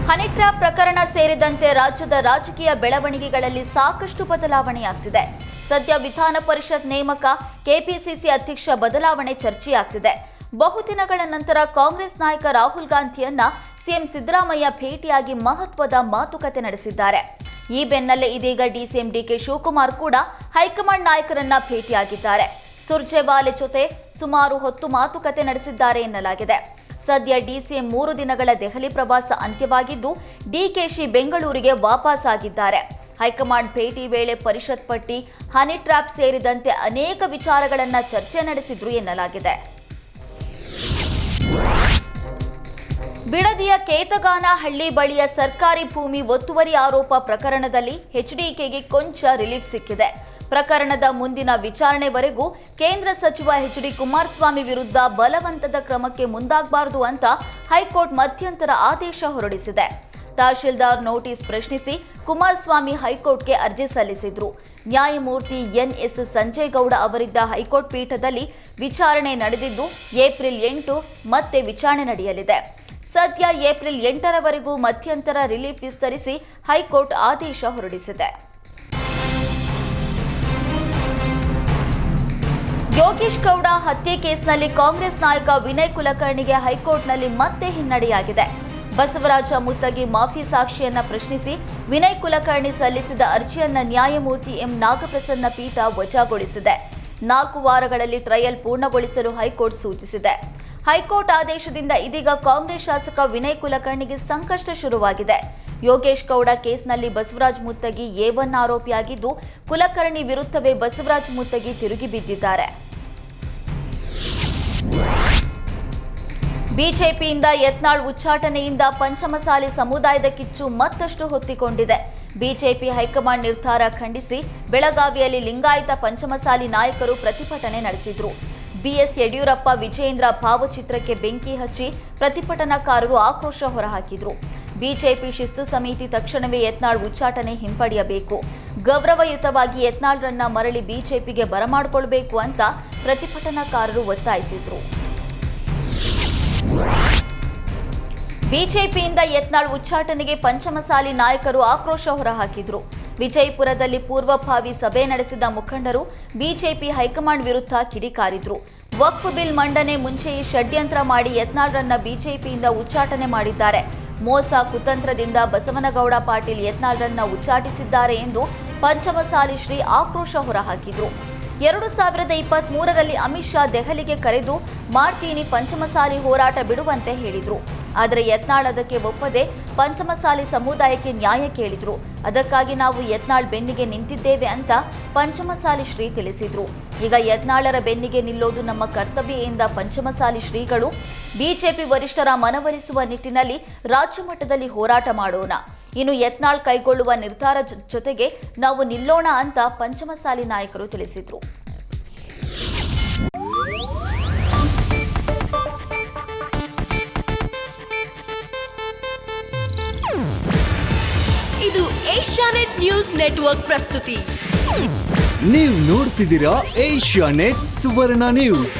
Honey trap ಪ್ರಕರಣ ಸೇರಿದಂತೆ ರಾಜ್ಯದ ರಾಜಕೀಯ ಬೆಳವಣಿಗೆಗಳಲ್ಲಿ ಸಾಕಷ್ಟು ಬದಲಾವಣೆಯಾಗ್ತಿದೆ. ಸದ್ಯ ವಿಧಾನ ಪರಿಷತ್ ನೇಮಕ, ಕೆಪಿಸಿಸಿ ಅಧ್ಯಕ್ಷ ಬದಲಾವಣೆ ಚರ್ಚೆಯಾಗ್ತಿದೆ. ಬಹುದಿನಗಳ ನಂತರ ಕಾಂಗ್ರೆಸ್ ನಾಯಕ ರಾಹುಲ್ ಗಾಂಧಿಯನ್ನ ಸಿಎಂ ಸಿದ್ದರಾಮಯ್ಯ ಭೇಟಿಯಾಗಿ ಮಹತ್ವದ ಮಾತುಕತೆ ನಡೆಸಿದ್ದಾರೆ. ಈ ಬೆನ್ನಲ್ಲೇ ಇದೀಗ ಡಿಸಿಎಂ ಡಿಕೆ ಶಿವಕುಮಾರ್ ಕೂಡ ಹೈಕಮಾಂಡ್ ನಾಯಕರನ್ನ ಭೇಟಿಯಾಗಿದ್ದಾರೆ. ಸುರ್ಜೇವಾಲೆ ಜೊತೆ ಸುಮಾರು ಹೊತ್ತು ಮಾತುಕತೆ ನಡೆಸಿದ್ದಾರೆ ಎನ್ನಲಾಗಿದೆ. ಸದ್ಯ ಡಿಸಿಎಂ 3 ದಿನಗಳ ದೆಹಲಿ ಪ್ರವಾಸ ಅಂತ್ಯವಾಗಿದ್ದು, ಡಿಕೆಶಿ ಬೆಂಗಳೂರಿಗೆ ವಾಪಸ್ ಆಗಿದ್ದಾರೆ. ಹೈಕಮಾಂಡ್ ಭೇಟಿ ವೇಳೆ ಪರಿಷತ್ ಪಟ್ಟಿ, ಹನಿ ಟ್ರ್ಯಾಪ್ ಸೇರಿದಂತೆ ಅನೇಕ ವಿಚಾರಗಳನ್ನ ಚರ್ಚೆ ನಡೆಸಿದ್ರು ಎನ್ನಲಾಗಿದೆ. ಬಿಡದಿಯ ಕೇತಗಾನಹಳ್ಳಿ ಬಳಿಯ ಸರ್ಕಾರಿ ಭೂಮಿ ಒತ್ತುವರಿ ಆರೋಪ ಪ್ರಕರಣದಲ್ಲಿ ಎಚ್ಡಿಕೆಗೆ ಕೊಂಚ ರಿಲೀಫ್ ಸಿಕ್ಕಿದೆ. ಪ್ರಕರಣದ ಮುಂದಿನ ವಿಚಾರಣೆವರೆಗೂ ಕೇಂದ್ರ ಸಚಿವ ಎಚ್ಡಿ ಕುಮಾರಸ್ವಾಮಿ ವಿರುದ್ಧ ಬಲವಂತದ ಕ್ರಮಕ್ಕೆ ಮುಂದಾಗಬಾರದು ಅಂತ ಹೈಕೋರ್ಟ್ ಮಧ್ಯಂತರ ಆದೇಶ ಹೊರಡಿಸಿದೆ. ತಹಶೀಲ್ದಾರ್ ನೋಟಿಸ್ ಪ್ರಶ್ನಿಸಿ ಕುಮಾರಸ್ವಾಮಿ ಹೈಕೋರ್ಟ್ಗೆ ಅರ್ಜಿ ಸಲ್ಲಿಸಿದ್ರು. ನ್ಯಾಯಮೂರ್ತಿ ಎನ್ಎಸ್ ಸಂಜೇಗೌಡ ಅವರಿದ್ದ ಹೈಕೋರ್ಟ್ ಪೀಠದಲ್ಲಿ ವಿಚಾರಣೆ ನಡೆದಿದ್ದು, ಏಪ್ರಿಲ್ 8 ಮತ್ತೆ ವಿಚಾರಣೆ ನಡೆಯಲಿದೆ. ಸದ್ಯ ಏಪ್ರಿಲ್ 8ರವರೆಗೂ ಮಧ್ಯಂತರ ರಿಲೀಫ್ ವಿಸ್ತರಿಸಿ ಹೈಕೋರ್ಟ್ ಆದೇಶ ಹೊರಡಿಸಿದೆ. ಯೋಗೇಶ್ ಗೌಡ ಹತ್ಯೆ ಕೇಸ್ನಲ್ಲಿ ಕಾಂಗ್ರೆಸ್ ನಾಯಕ ವಿನಯ್ ಕುಲಕರ್ಣಿಗೆ ಹೈಕೋರ್ಟ್ನಲ್ಲಿ ಮತ್ತೆ ಹಿನ್ನಡೆಯಾಗಿದೆ. ಬಸವರಾಜ ಮುತ್ತಗಿ ಮಾಫಿ ಸಾಕ್ಷಿಯನ್ನ ಪ್ರಶ್ನಿಸಿ ವಿನಯ್ ಕುಲಕರ್ಣಿ ಸಲ್ಲಿಸಿದ ಅರ್ಜಿಯನ್ನ ನ್ಯಾಯಮೂರ್ತಿ ಎಂ ನಾಗಪ್ರಸನ್ನ ಪೀಠ ವಜಾಗೊಳಿಸಿದೆ. 4 ವಾರಗಳಲ್ಲಿ ಟ್ರಯಲ್ ಪೂರ್ಣಗೊಳಿಸಲು ಹೈಕೋರ್ಟ್ ಸೂಚಿಸಿದೆ. ಹೈಕೋರ್ಟ್ ಆದೇಶದಿಂದ ಇದೀಗ ಕಾಂಗ್ರೆಸ್ ಶಾಸಕ ವಿನಯ್ ಕುಲಕರ್ಣಿಗೆ ಸಂಕಷ್ಟ ಶುರುವಾಗಿದೆ. ಯೋಗೇಶ್ ಗೌಡ ಕೇಸ್ನಲ್ಲಿ ಬಸವರಾಜ ಮುತ್ತಗಿ A1 ಆರೋಪಿಯಾಗಿದ್ದು, ಕುಲಕರ್ಣಿ ವಿರುದ್ಧವೇ ಬಸವರಾಜ ಮುತ್ತಗಿ ತಿರುಗಿ ಬಿದ್ದಿದ್ದಾರೆ. ಬಿಜೆಪಿಯಿಂದ ಯತ್ನಾಳ್ ಉಚ್ಚಾಟನೆಯಿಂದ ಪಂಚಮಸಾಲಿ ಸಮುದಾಯದ ಕಿಚ್ಚು ಮತ್ತಷ್ಟು ಹೊತ್ತಿಕೊಂಡಿದೆ. ಬಿಜೆಪಿ ಹೈಕಮಾಂಡ್ ನಿರ್ಧಾರ ಖಂಡಿಸಿ ಬೆಳಗಾವಿಯಲ್ಲಿ ಲಿಂಗಾಯತ ಪಂಚಮಸಾಲಿ ನಾಯಕರು ಪ್ರತಿಭಟನೆ ನಡೆಸಿದರು. ಬಿಎಸ್ ಯಡಿಯೂರಪ್ಪ ವಿಜಯೇಂದ್ರ ಭಾವಚಿತ್ರಕ್ಕೆ ಬೆಂಕಿ ಹಚ್ಚಿ ಪ್ರತಿಭಟನಾಕಾರರು ಆಕ್ರೋಶ ಹೊರಹಾಕಿದರು. ಬಿಜೆಪಿ ಶಿಸ್ತು ಸಮಿತಿ ತಕ್ಷಣವೇ ಯತ್ನಾಳ್ ಉಚ್ಚಾಟನೆ ಹಿಂಪಡೆಯಬೇಕು, ಗೌರವಯುತವಾಗಿ ಯತ್ನಾಳ್ರನ್ನ ಮರಳಿ ಬಿಜೆಪಿಗೆ ಬರಮಾಡಿಕೊಳ್ಳಬೇಕು ಅಂತ ಪ್ರತಿಭಟನಾಕಾರರು ಒತ್ತಾಯಿಸಿದರು. ಬಿಜೆಪಿಯಿಂದ ಯತ್ನಾಳ್ ಉಚ್ಚಾಟನೆಗೆ ಪಂಚಮಸಾಲಿ ನಾಯಕರು ಆಕ್ರೋಶ ಹೊರಹಾಕಿದರು. ವಿಜಯಪುರದಲ್ಲಿ ಪೂರ್ವಭಾವಿ ಸಭೆ ನಡೆಸಿದ ಮುಖಂಡರು ಬಿಜೆಪಿ ಹೈಕಮಾಂಡ್ ವಿರುದ್ಧ ಕಿಡಿಕಾರಿದ್ರು. ವಕ್ಫ್ ಬಿಲ್ ಮಂಡನೆ ಮುಂಚೆಯೇ ಷಡ್ಯಂತ್ರ ಮಾಡಿ ಯತ್ನಾಳ್ರನ್ನ ಬಿಜೆಪಿಯಿಂದ ಉಚ್ಚಾಟನೆ ಮಾಡಿದ್ದಾರೆ. ಮೋಸ ಕುತಂತ್ರದಿಂದ ಬಸವನಗೌಡ ಪಾಟೀಲ್ ಯತ್ನಾಳ್ರನ್ನ ಉಚ್ಚಾಟಿಸಿದ್ದಾರೆ ಎಂದು ಪಂಚಮಸಾಲಿ ಶ್ರೀ ಆಕ್ರೋಶ ಹೊರಹಾಕಿದ್ರು. 2023ರಲ್ಲಿ ಅಮಿತ್ ಶಾ ದೆಹಲಿಗೆ ಕರೆದು ಮಾಡ್ತೀನಿ ಪಂಚಮಸಾಲಿ ಹೋರಾಟ ಬಿಡುವಂತೆ ಹೇಳಿದ್ರು. ಆದರೆ ಯತ್ನಾಳ್ ಅದಕ್ಕೆ ಒಪ್ಪದೆ ಪಂಚಮಸಾಲಿ ಸಮುದಾಯಕ್ಕೆ ನ್ಯಾಯ ಕೇಳಿದ್ರು. ಅದಕ್ಕಾಗಿ ನಾವು ಯತ್ನಾಳ್ ಬೆನ್ನಿಗೆ ನಿಂತಿದ್ದೇವೆ ಅಂತ ಪಂಚಮಸಾಲಿ ಶ್ರೀ ತಿಳಿಸಿದ್ರು. ಈಗ ಯತ್ನಾಳರ ಬೆನ್ನಿಗೆ ನಿಲ್ಲೋದು ನಮ್ಮ ಕರ್ತವ್ಯ ಎಂದ ಪಂಚಮಸಾಲಿ ಶ್ರೀಗಳು ಬಿಜೆಪಿ ವರಿಷ್ಠರ ಮನವೊಲಿಸುವ ನಿಟ್ಟಿನಲ್ಲಿ ರಾಜ್ಯ ಮಟ್ಟದಲ್ಲಿ ಹೋರಾಟ ಮಾಡೋಣ, ಇನ್ನು ಯತ್ನಾಳ್ ಕೈಗೊಳ್ಳುವ ನಿರ್ಧಾರ ಜೊತೆಗೆ ನಾವು ನಿಲ್ಲೋಣ ಅಂತ ಪಂಚಮಸಾಲಿ ನಾಯಕರು ತಿಳಿಸಿದ್ರು. ಇದು ಏಷ್ಯಾನೆಟ್ ನ್ಯೂಸ್ ನೆಟ್ವರ್ಕ್ ಪ್ರಸ್ತುತಿ. ನೀವು ನೋಡ್ತಿದ್ದೀರಾ ಏಷ್ಯಾನೆಟ್ ಸುವರ್ಣ ನ್ಯೂಸ್.